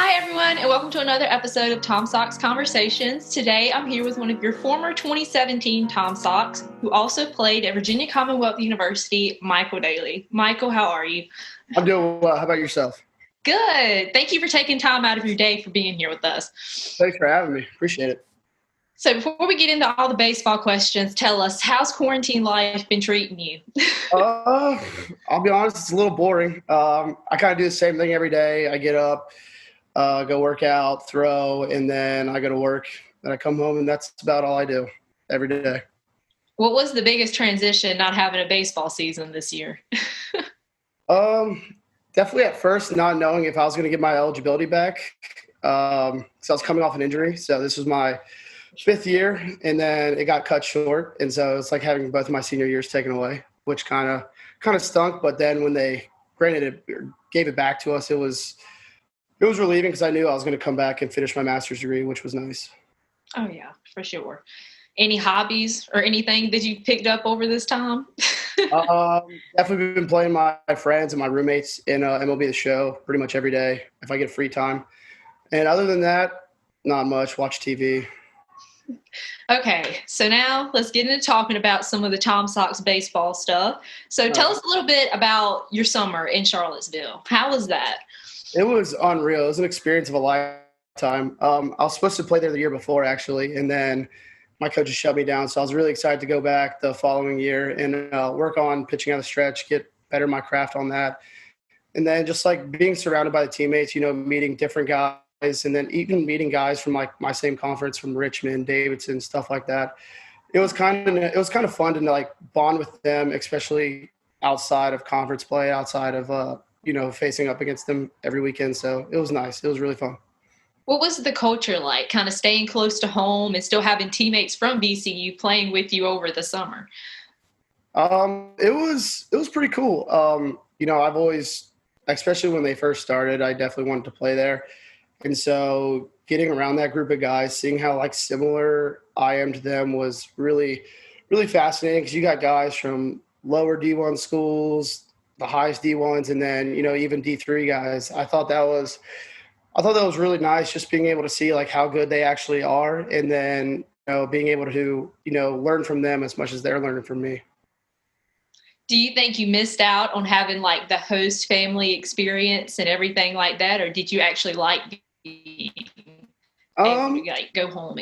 Hi, everyone, and welcome to another episode of Tom Sox Conversations. Today, I'm here with one of your former 2017 Tom Sox, who also played at Virginia Commonwealth University, Michael Dailey. Michael, how are you? I'm doing well. How about yourself? Good. Thank you for taking time out of your day for being here with us. Thanks for having me. Appreciate it. So before we get into all the baseball questions, tell us, how's quarantine life been treating you? I'll be honest, it's a little boring. I kind of do the same thing every day. I get up, go work out, throw, and then I go to work. Then I come home, and that's about all I do every day. What was the biggest transition not having a baseball season this year? Definitely at first not knowing if I was going to get my eligibility back. So I was coming off an injury. So this was my fifth year, and then it got cut short. And so it's like having both of my senior years taken away, which kind of stunk. But then when they gave it back to us, it was relieving because I knew I was going to come back and finish my master's degree, which was nice. Oh, yeah, for sure. Any hobbies or anything that you picked up over this time? Definitely been playing my friends and my roommates in MLB The Show pretty much every day if I get free time. And other than that, not much. Watch TV. Okay, so now let's get into talking about some of the Tom Sox baseball stuff. So tell us a little bit about your summer in Charlottesville. How was that? It was unreal. It was an experience of a lifetime. I was supposed to play there the year before, actually, and then my coach just shut me down. So I was really excited to go back the following year and work on pitching out of stretch, get better my craft on that. And then just like being surrounded by the teammates, meeting different guys, and then even meeting guys from like my same conference from Richmond, Davidson, stuff like that. It was kind of fun to like bond with them, especially outside of conference play, outside of facing up against them every weekend. So it was nice. It was really fun. What was the culture like, kind of staying close to home and still having teammates from VCU playing with you over the summer? It was pretty cool. I've always, especially when they first started, I definitely wanted to play there. And so getting around that group of guys, seeing how like similar I am to them was really, really fascinating because you got guys from lower D1 schools, the highest D1s, and then, even D3 guys. I thought that was really nice, just being able to see like how good they actually are. And then, being able to, learn from them as much as they're learning from me. Do you think you missed out on having like the host family experience and everything like that? Or did you actually like being able to like go home?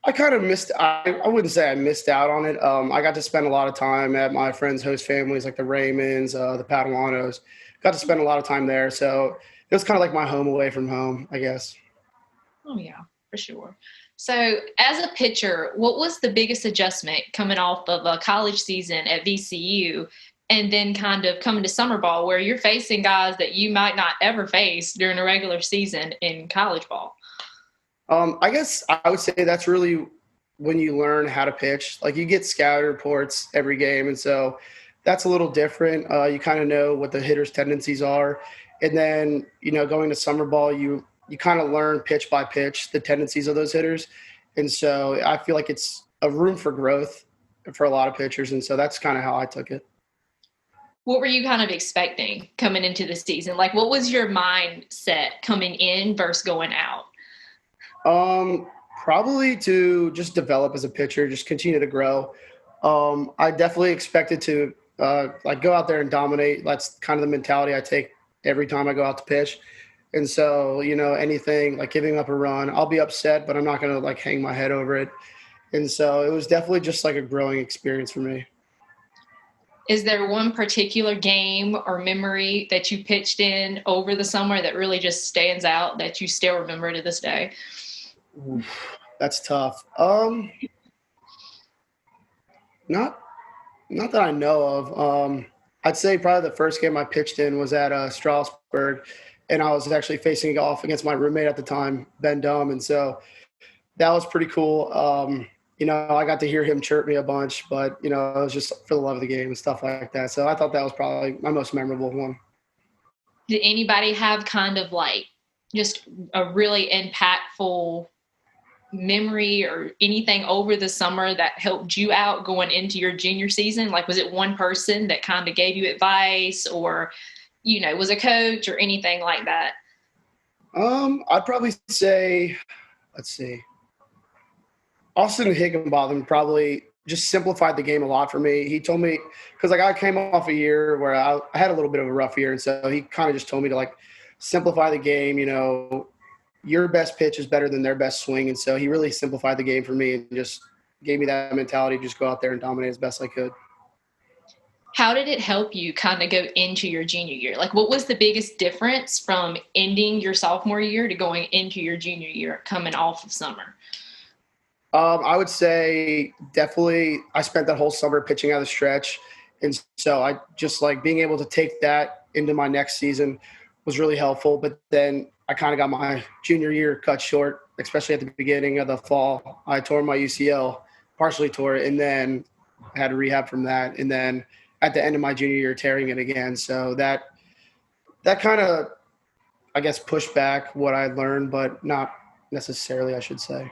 I kind of missed. I wouldn't say I missed out on it. I got to spend a lot of time at my friends' host families, like the Raymonds, the Padawanos. Got to spend a lot of time there, so it was kind of like my home away from home, I guess. Oh yeah, for sure. So, as a pitcher, what was the biggest adjustment coming off of a college season at VCU, and then kind of coming to summer ball, where you're facing guys that you might not ever face during a regular season in college ball? I guess I would say that's really when you learn how to pitch. Like you get scouting reports every game, and so that's a little different. You kind of know what the hitter's tendencies are, and then going to summer ball, you kind of learn pitch by pitch the tendencies of those hitters, and so I feel like it's a room for growth for a lot of pitchers, and so that's kind of how I took it. What were you kind of expecting coming into the season? Like, what was your mindset coming in versus going out? Probably to just develop as a pitcher, just continue to grow. I definitely expected to go out there and dominate. That's kind of the mentality I take every time I go out to pitch. And so, anything like giving up a run, I'll be upset, but I'm not going to like hang my head over it. And so it was definitely just like a growing experience for me. Is there one particular game or memory that you pitched in over the summer that really just stands out that you still remember to this day? Oof, that's tough. Not that I know of. I'd say probably the first game I pitched in was at Strasburg, and I was actually facing off against my roommate at the time, Ben Dumb, and so that was pretty cool. I got to hear him chirp me a bunch, but it was just for the love of the game and stuff like that. So I thought that was probably my most memorable one. Did anybody have kind of like just a really impactful memory or anything over the summer that helped you out going into your junior season? Like, was it one person that kind of gave you advice, or, was a coach or anything like that? I'd probably say, let's see, Austin Higginbotham probably just simplified the game a lot for me. He told me, because like I came off a year where I had a little bit of a rough year, and so he kind of just told me to like simplify the game. Your best pitch is better than their best swing, and so he really simplified the game for me and just gave me that mentality to just go out there and dominate as best I could. How did it help you kind of go into your junior year? Like, what was the biggest difference from ending your sophomore year to going into your junior year coming off of summer? I would say definitely I spent that whole summer pitching out of the stretch. And so I just like being able to take that into my next season was really helpful. But then I kind of got my junior year cut short, especially at the beginning of the fall. I tore my UCL, partially tore it, and then I had to rehab from that. And then at the end of my junior year, tearing it again. So that kind of, I guess, pushed back what I learned, but not necessarily, I should say.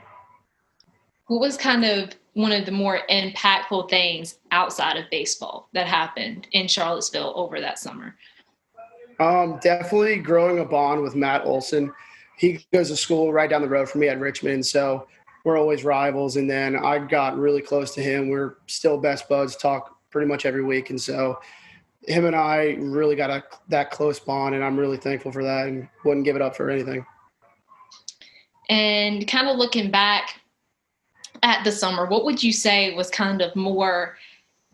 What was kind of one of the more impactful things outside of baseball that happened in Charlottesville over that summer? Definitely growing a bond with Matt Olson. He goes to school right down the road from me at Richmond, so we're always rivals. And then I got really close to him. We're still best buds, talk pretty much every week. And so him and I really got that close bond, and I'm really thankful for that and wouldn't give it up for anything. And kind of looking back at the summer, what would you say was kind of more,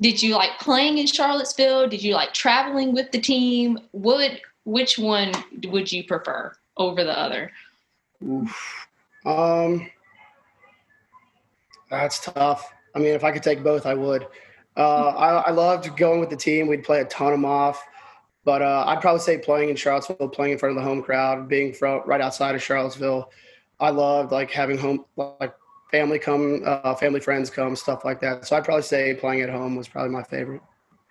did you like playing in Charlottesville? Did you like traveling with the team? Which one would you prefer over the other? Oof. That's tough. I mean, if I could take both, I would. I loved going with the team. We'd play a ton of them off. But I'd probably say playing in Charlottesville, playing in front of the home crowd, being right outside of Charlottesville. I loved like having family come, family friends come, stuff like that. So I'd probably say playing at home was probably my favorite.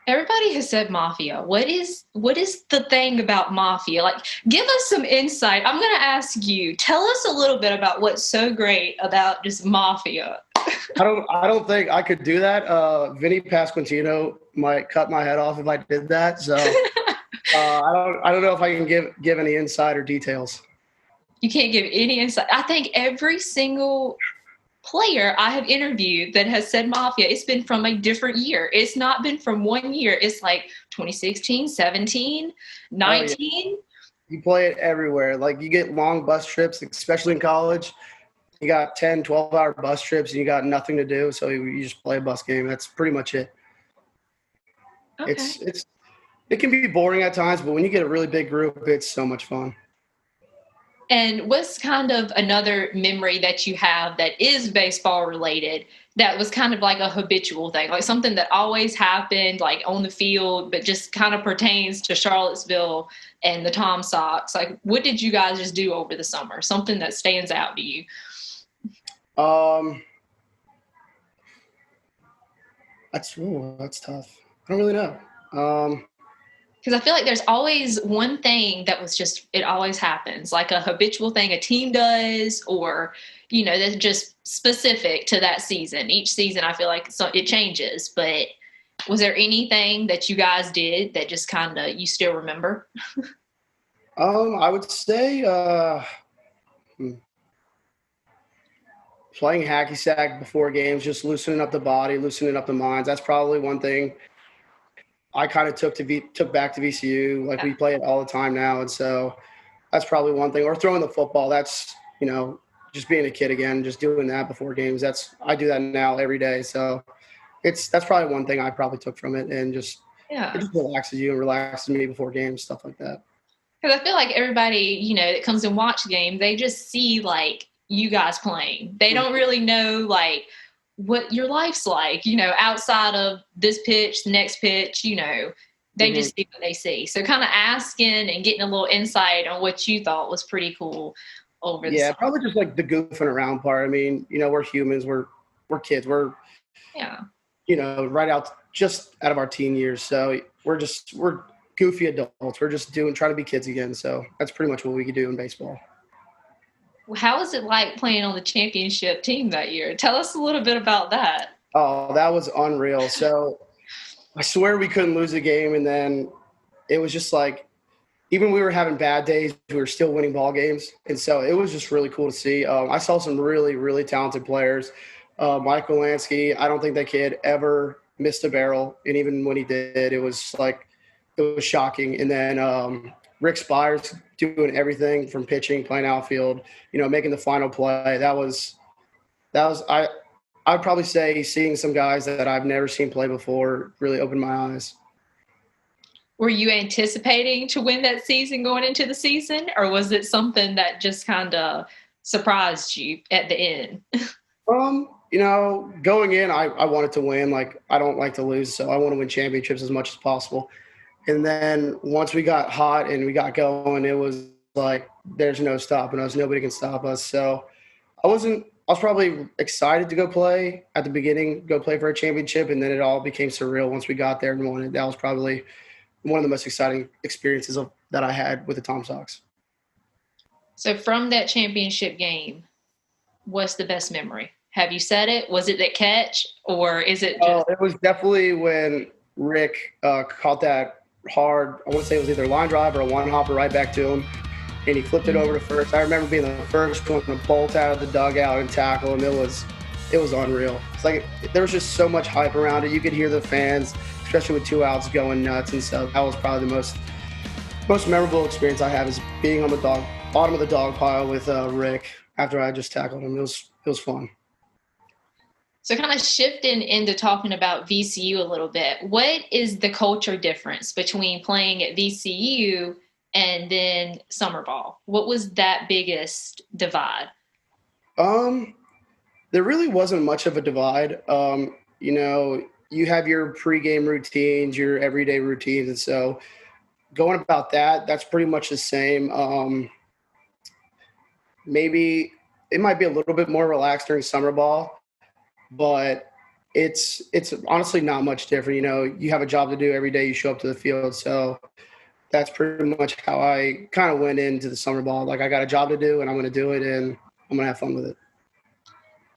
Everybody has said Mafia. What is the thing about Mafia? Like, give us some insight. I'm going to ask you, tell us a little bit about what's so great about just Mafia. I don't think I could do that. Vinny Pasquantino might cut my head off if I did that. So I don't know if I can give any insider details. You can't give any insight. I think every single player I have interviewed that has said Mafia, it's been from a different year. It's not been from one year. It's like 2016, 17, 19. Oh, yeah. You play it everywhere. Like you get long bus trips, especially in college. You got 10, 12-hour bus trips and you got nothing to do. So you just play a bus game. That's pretty much it. Okay. It can be boring at times, but when you get a really big group, it's so much fun. And what's kind of another memory that you have that is baseball related that was kind of like a habitual thing, like something that always happened like on the field, but just kind of pertains to Charlottesville and the Tom Sox? Like, what did you guys just do over the summer? Something that stands out to you? That's tough. I don't really know. Because I feel like there's always one thing that was just, it always happens, like a habitual thing a team does, or, that's just specific to that season. Each season, I feel like it changes. But was there anything that you guys did that just kind of you still remember? I would say playing hacky sack before games, just loosening up the body, loosening up the minds. That's probably one thing I kind of took back to VCU. Like, we play it all the time now. And so that's probably one thing. Or throwing the football. That's, just being a kid again, just doing that before games. I do that now every day. So that's probably one thing I probably took from it, and it just relaxes you and relaxes me before games, stuff like that. Because I feel like everybody, that comes and watch the game, they just see like you guys playing. They don't really know like what your life's like, outside of this pitch, the next pitch, they just see what they see. So kind of asking and getting a little insight on what you thought was pretty cool over the summer. Probably just like the goofing around part. I mean, we're humans, we're kids, we're right just out of our teen years. So we're goofy adults. We're just trying to be kids again. So that's pretty much what we could do in baseball. How was it like playing on the championship team that year? Tell us a little bit about that. Oh, that was unreal. So I swear we couldn't lose a game. And then it was just like even we were having bad days, we were still winning ball games. And so it was just really cool to see. I saw some really, really talented players. Michael Lansky, I don't think that kid ever missed a barrel. And even when he did, it was shocking. And then Rick Spires doing everything from pitching, playing outfield, making the final play. I'd probably say seeing some guys that I've never seen play before really opened my eyes. Were you anticipating to win that season going into the season, or was it something that just kind of surprised you at the end? Going in, I wanted to win. Like, I don't like to lose, so I want to win championships as much as possible. And then once we got hot and we got going, it was like there's no stopping us. Nobody can stop us. So I was probably excited to go play at the beginning, go play for a championship, and then it all became surreal once we got there and won it. That was probably one of the most exciting experiences that I had with the Tom Sox. So from that championship game, what's the best memory? Have you said it? Was it that catch, or is it just... It was definitely when Rick caught that hard, I want to say it was either a line drive or a one-hopper right back to him, and he flipped it over to first. I remember being the first one to bolt out of the dugout and tackle him. It was unreal. It's like there was just so much hype around it. You could hear the fans, especially with 2 outs, going nuts. And so that was probably the most memorable experience I have, is being on the bottom of the dog pile with Rick after I just tackled him. It was fun. So kind of shifting into talking about VCU a little bit, what is the culture difference between playing at VCU and then summer ball? What was that biggest divide? There really wasn't much of a divide. You have your pregame routines, your everyday routines. And so going about that's pretty much the same. Maybe it might be a little bit more relaxed during summer ball, but it's honestly not much different. You have a job to do every day. You show up to the field. So that's pretty much how I kind of went into the summer ball. Like, I got a job to do and I'm going to do it and I'm going to have fun with it.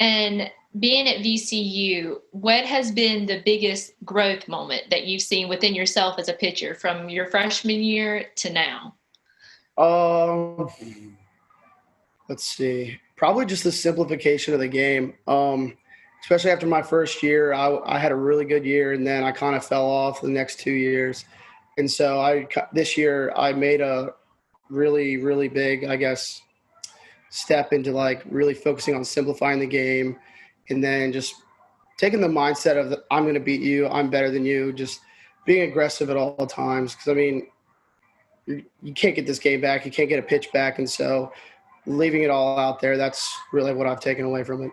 And being at VCU, what has been the biggest growth moment that you've seen within yourself as a pitcher from your freshman year to now? Let's see. Probably just the simplification of the game. Especially after my first year, I had a really good year, and then I kind of fell off the next 2 years. And so this year I made a really, really big, I guess, step into like really focusing on simplifying the game, and then just taking the mindset of I'm going to beat you, I'm better than you, just being aggressive at all times. Because, I mean, you can't get this game back. You can't get a pitch back. And so leaving it all out there, that's really what I've taken away from it.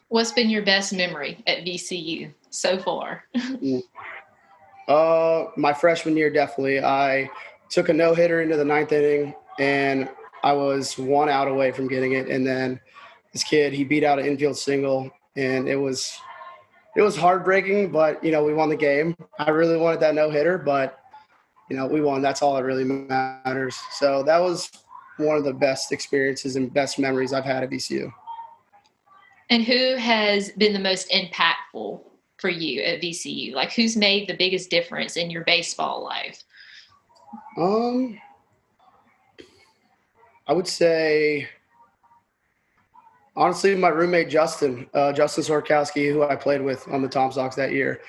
What's been your best memory at VCU so far? My freshman year, definitely. I took a no-hitter into the 9th inning, and I was 1 out away from getting it. And then this kid, he beat out an infield single, and it was heartbreaking, but, we won the game. I really wanted that no-hitter, but, we won. That's all that really matters. So that was one of the best experiences and best memories I've had at VCU. And who has been the most impactful for you at VCU? Like, who's made the biggest difference in your baseball life? I would say, honestly, my roommate, Justin Sorkowski, who I played with on the Tom Sox that year.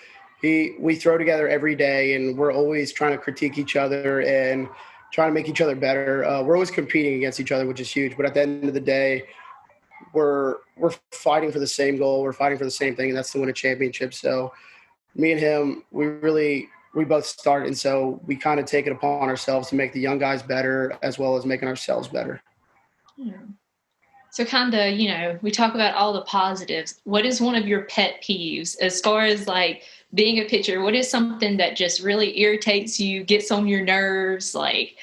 We throw together every day, and we're always trying to critique each other and trying to make each other better. We're always competing against each other, which is huge. But at the end of the day, we're fighting for the same goal. We're fighting for the same thing, and that's to win a championship. So me and him, we both start, and so we kind of take it upon ourselves to make the young guys better as well as making ourselves better. Yeah. So kind of, we talk about all the positives. What is one of your pet peeves as far as like being a pitcher? What is something that just really irritates you, gets on your nerves, like,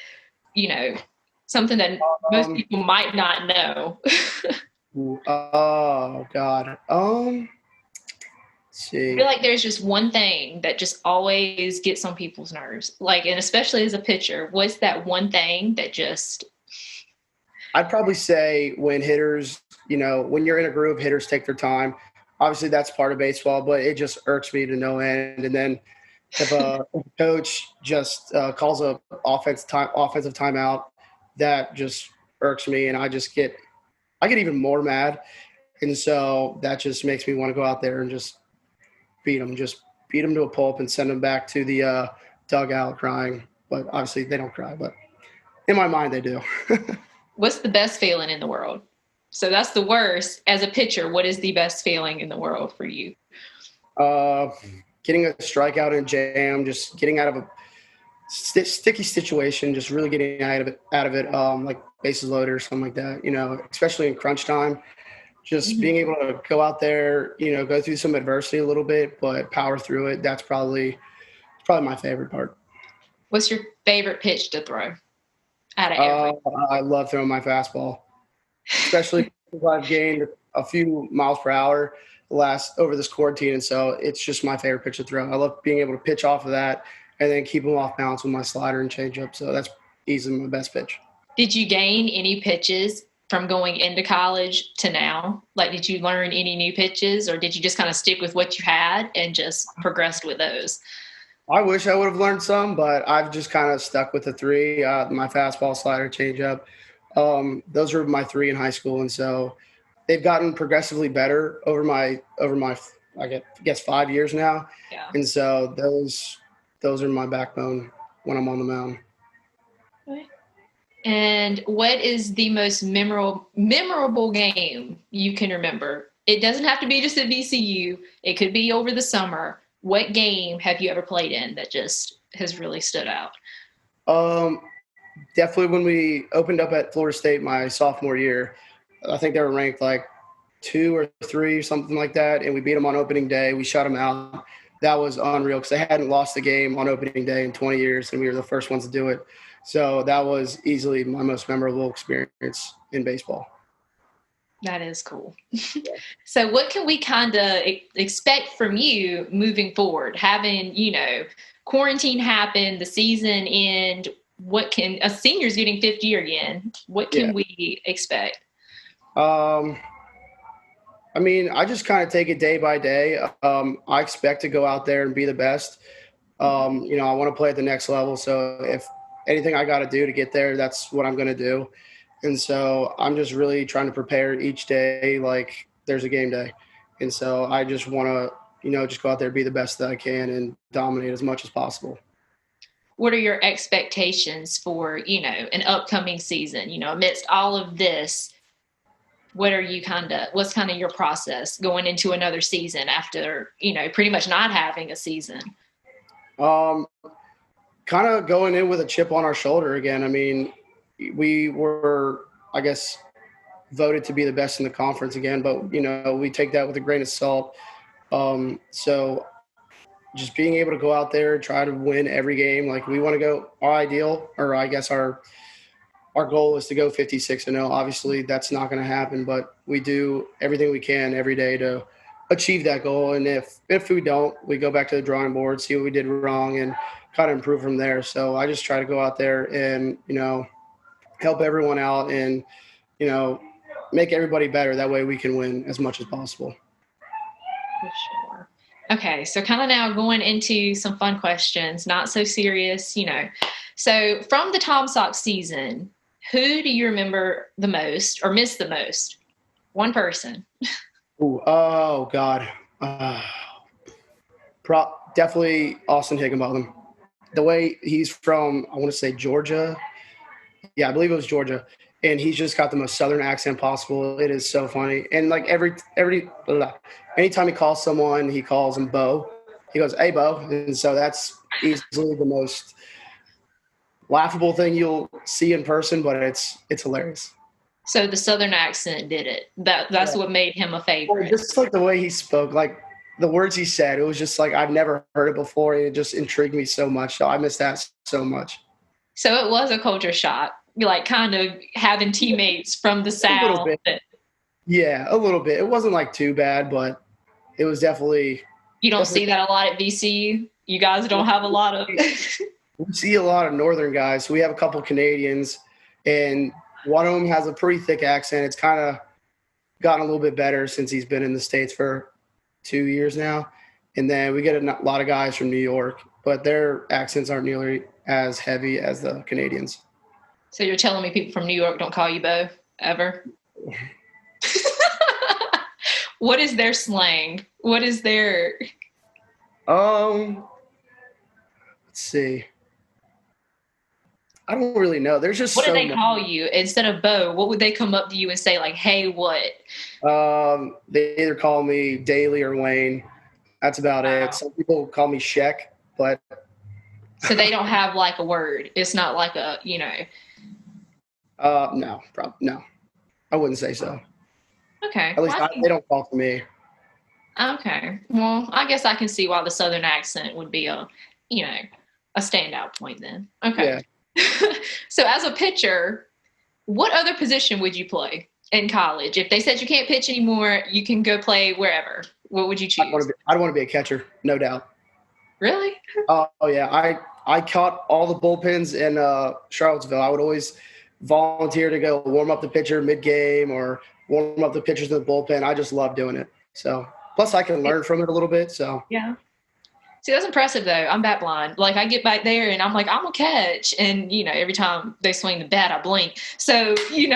something that most people might not know? Oh, God. Let's see. I feel like there's just one thing that just always gets on people's nerves. Like, and especially as a pitcher, what's that one thing that just... I'd probably say when hitters, when you're in a group, hitters take their time. Obviously, that's part of baseball, but it just irks me to no end. And then If a coach just calls a offensive timeout, that just irks me, and I get even more mad, and so that just makes me want to go out there and just beat them to a pulp and send them back to the dugout crying. But obviously they don't cry, but in my mind they do. What's the best feeling in the world? So that's the worst. As a pitcher, what is the best feeling in the world for you? Getting a strikeout in jam, just getting out of a sticky situation, just really getting out of it, like bases loaded or something like that, especially in crunch time, just being able to go out there, go through some adversity a little bit, but power through it. That's probably my favorite part. What's your favorite pitch to throw out of everything? I love throwing my fastball, especially because I've gained a few miles per hour over this quarantine, and so it's just my favorite pitch to throw. I love being able to pitch off of that and then keep them off balance with my slider and changeup. So that's easily my best pitch. Did you gain any pitches from going into college to now? Like, did you learn any new pitches, or did you just kind of stick with what you had and just progressed with those? I wish I would have learned some, but I've just kind of stuck with the three, my fastball, slider, changeup. Those were my three in high school, and so they've gotten progressively better over my I guess 5 years now. Yeah. And so those are my backbone when I'm on the mound. Okay. And what is the most memorable game you can remember? It doesn't have to be just at VCU. It could be over the summer. What game have you ever played in that just has really stood out? Definitely when we opened up at Florida State my sophomore year. I think they were ranked like 2 or 3, something like that, and we beat them on opening day. We shut them out. That was unreal because they hadn't lost a game on opening day in 20 years, and we were the first ones to do it. So that was easily my most memorable experience in baseball. That is cool. So what can we kind of expect from you moving forward? Having, quarantine happen, the season end, a senior's getting fifth year again. What can we expect? I just kind of take it day by day. I expect to go out there and be the best. I want to play at the next level. So if anything I got to do to get there, that's what I'm going to do. And so I'm just really trying to prepare each day like there's a game day. And so I just want to, just go out there, be the best that I can and dominate as much as possible. What are your expectations for, an upcoming season? Amidst all of this, what's kind of your process going into another season after, pretty much not having a season? Kind of going in with a chip on our shoulder again. We were, I guess, voted to be the best in the conference again, but, we take that with a grain of salt. So just being able to go out there, try to win every game. Like we want to go our ideal, or I guess our goal is to go 56-0. Obviously that's not going to happen, but we do everything we can every day to achieve that goal. And if we don't, we go back to the drawing board, see what we did wrong and kind of improve from there. So I just try to go out there and, help everyone out and, make everybody better. That way we can win as much as possible. For sure. Okay. So kind of now going into some fun questions, not so serious, So from the Tom Sox season, who do you remember the most or miss the most? One person. Ooh, oh God. Definitely Austin Higginbotham. The way he's from, I want to say Georgia. Yeah, I believe it was Georgia. And he's just got the most Southern accent possible. It is so funny. And like anytime he calls someone, he calls him Bo. He goes, "Hey, Bo." And so that's easily the most laughable thing you'll see in person, but it's hilarious. So the Southern accent did it. That's what made him a favorite. Just like the way he spoke, like the words he said, it was just like I've never heard it before. And it just intrigued me so much. So I miss that so much. So it was a culture shock, like kind of having teammates from the South. A little bit. Yeah, a little bit. It wasn't like too bad, but it was definitely. You don't see that a lot at VCU? You guys don't have a lot of. We see a lot of Northern guys. So we have a couple Canadians, and one of them has a pretty thick accent. It's kind of gotten a little bit better since he's been in the States for 2 years now. And then we get a lot of guys from New York, but their accents aren't nearly as heavy as the Canadians. So you're telling me people from New York don't call you Bo ever? What is their slang? What is their? Let's see. I don't really know. There's just what so do they much. call you instead of Bo? What would they come up to you and say like, "Hey, what?" They either call me Dailey or Wayne. That's about it. Some people call me Sheck, but so they don't have like a word. It's not like a, no, no. I wouldn't say so. Okay. At least they don't talk to me. Okay. Well, I guess I can see why the Southern accent would be a standout point then. Okay. Yeah. So as a pitcher, what other position would you play in college? If they said you can't pitch anymore, you can go play wherever. What would you choose? I'd want to be a catcher, no doubt. Really? Oh yeah. I caught all the bullpens in Charlottesville. I would always volunteer to go warm up the pitcher mid-game or warm up the pitchers in the bullpen. I just love doing it. So plus I can learn from it a little bit. So yeah. See, that's impressive though. I'm bat blind. Like I get back there and I'm like, I'm gonna catch. And every time they swing the bat, I blink. So, you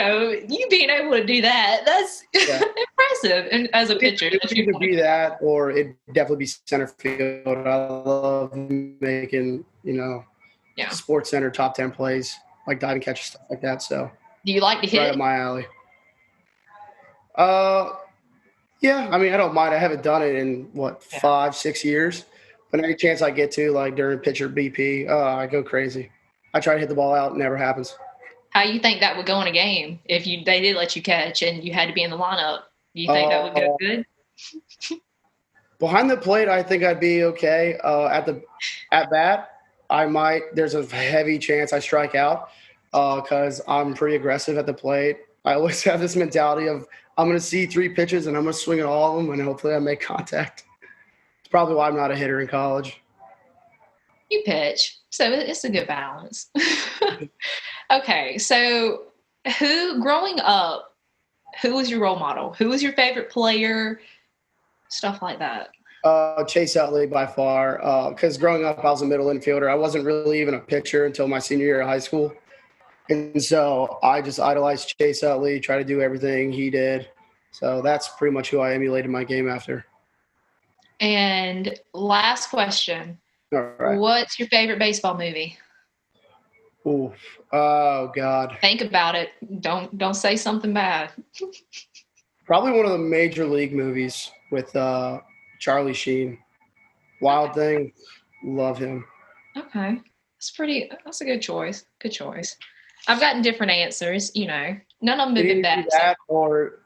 being able to do that, that's impressive. And as a pitcher, it would either be that or it'd definitely be center field. I love making, Sports Center top 10 plays, like diving catches, stuff like that. So do you like to hit? Right up my alley. Yeah, I mean, I don't mind. I haven't done it in 5-6 years, but any chance I get to, like during pitcher BP, I go crazy. I try to hit the ball out, it never happens. How you think that would go in a game if they did let you catch and you had to be in the lineup? Do you think that would go good? Behind the plate, I think I'd be okay. At bat, I might. There's a heavy chance I strike out because I'm pretty aggressive at the plate. I always have this mentality of I'm going to see 3 pitches and I'm going to swing at all of them and hopefully I make contact. It's probably why I'm not a hitter in college. You pitch, so it's a good balance. Okay, so growing up, who was your role model? Who was your favorite player? Stuff like that. Chase Utley by far, because growing up I was a middle infielder. I wasn't really even a pitcher until my senior year of high school. And so I just idolized Chase Utley, try to do everything he did. So that's pretty much who I emulated my game after. And last question. All right. What's your favorite baseball movie? Ooh. Oh, God. Think about it. Don't say something bad. Probably one of the major league movies with Charlie Sheen. Wild Thing. Love him. Okay. That's a good choice. Good choice. I've gotten different answers, none of them have been bad. That or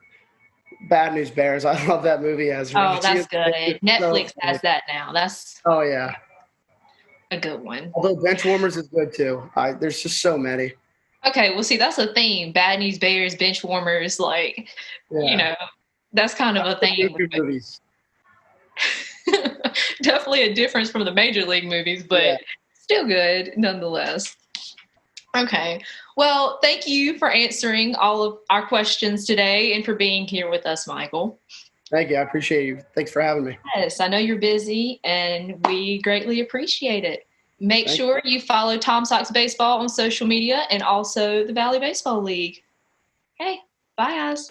Bad News Bears. I love that movie as well. Oh, that's good. Netflix has that now. That's yeah. A good one. Although Benchwarmers is good too. There's just so many. Okay, well, see, that's a theme. Bad News Bears, Benchwarmers, that's kind of a theme. Movies. Definitely a difference from the major league movies, but still good nonetheless. Okay. Well, thank you for answering all of our questions today and for being here with us, Michael. Thank you. I appreciate you. Thanks for having me. Yes, I know you're busy and we greatly appreciate it. Make sure you follow Tom Sox Baseball on social media and also the Valley Baseball League. Okay. Bye, guys.